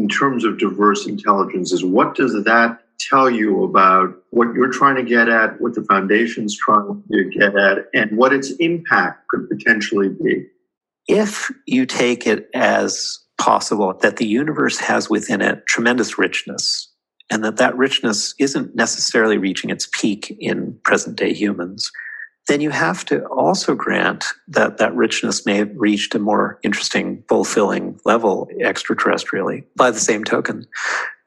in terms of diverse intelligences, what does that tell you about what you're trying to get at, what the foundation's trying to get at, and what its impact could potentially be? If you take it as possible that the universe has within it tremendous richness, and that richness isn't necessarily reaching its peak in present-day humans, then you have to also grant that that richness may have reached a more interesting, fulfilling level extraterrestrially. By the same token,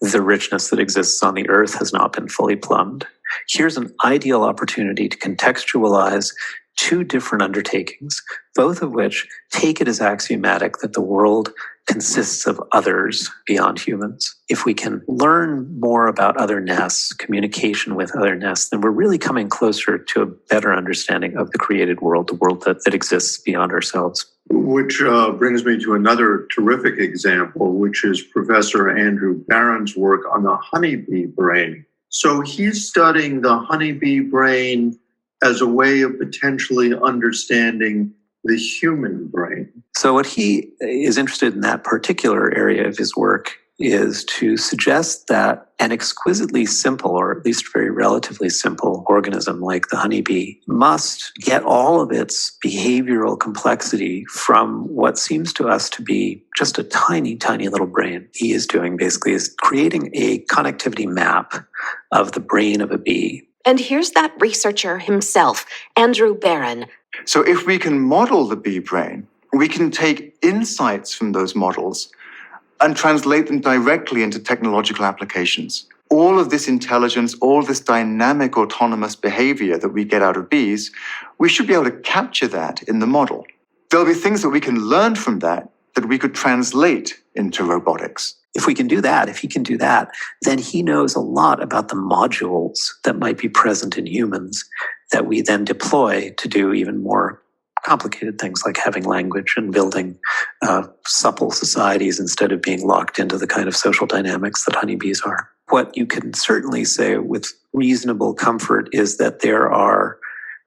the richness that exists on the Earth has not been fully plumbed. Here's an ideal opportunity to contextualize two different undertakings, both of which take it as axiomatic that the world consists of others beyond humans. If we can learn more about otherness, communication with otherness, then we're really coming closer to a better understanding of the created world, the world that exists beyond ourselves. Which brings me to another terrific example, which is Professor Andrew Barron's work on the honeybee brain. So he's studying the honeybee brain as a way of potentially understanding the human brain. So what he is interested in that particular area of his work is to suggest that an exquisitely simple, or at least very relatively simple organism like the honeybee must get all of its behavioral complexity from what seems to us to be just a tiny, tiny little brain. He is doing basically is creating a connectivity map of the brain of a bee. And here's that researcher himself, Andrew Barron. So if we can model the bee brain, we can take insights from those models and translate them directly into technological applications. All of this intelligence, all this dynamic autonomous behavior that we get out of bees, we should be able to capture that in the model. There'll be things that we can learn from that we could translate into robotics. If we can do that, if he can do that, then he knows a lot about the modules that might be present in humans that we then deploy to do even more complicated things like having language and building supple societies instead of being locked into the kind of social dynamics that honeybees are. What you can certainly say with reasonable comfort is that there are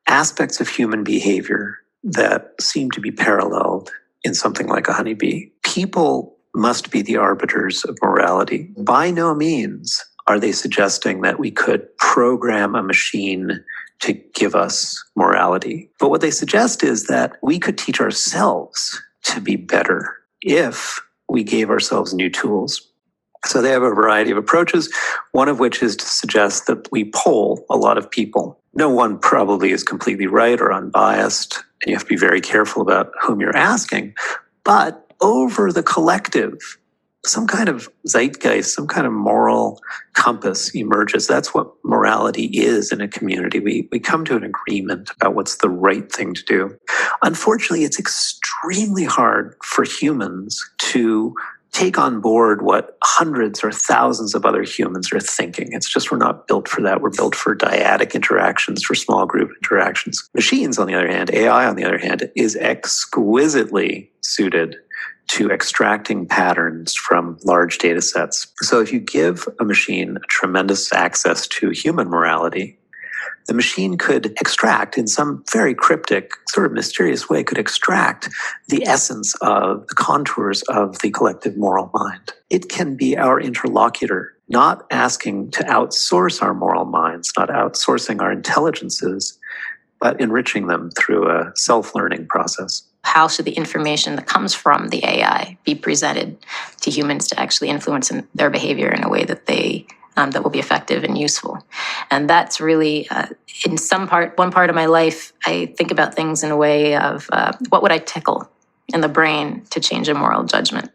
aspects of human behavior that seem to be paralleled in something like a honeybee. People must be the arbiters of morality. By no means are they suggesting that we could program a machine to give us morality. But what they suggest is that we could teach ourselves to be better if we gave ourselves new tools. So they have a variety of approaches, one of which is to suggest that we poll a lot of people. No one probably is completely right or unbiased, and you have to be very careful about whom you're asking. But over the collective, some kind of zeitgeist, some kind of moral compass emerges. That's what morality is in a community. We come to an agreement about what's the right thing to do. Unfortunately, it's extremely hard for humans to take on board what hundreds or thousands of other humans are thinking. It's just we're not built for that. We're built for dyadic interactions, for small group interactions. Machines, on the other hand, AI, on the other hand, is exquisitely suited to extracting patterns from large data sets. So if you give a machine tremendous access to human morality, the machine could extract, in some very cryptic, sort of mysterious way, could extract the essence of the contours of the collective moral mind. It can be our interlocutor, not asking to outsource our moral minds, not outsourcing our intelligences, but enriching them through a self-learning process. How should the information that comes from the AI be presented to humans to actually influence their behavior in a way that that will be effective and useful? And that's really, in one part of my life, I think about things in a way of what would I tickle in the brain to change a moral judgment?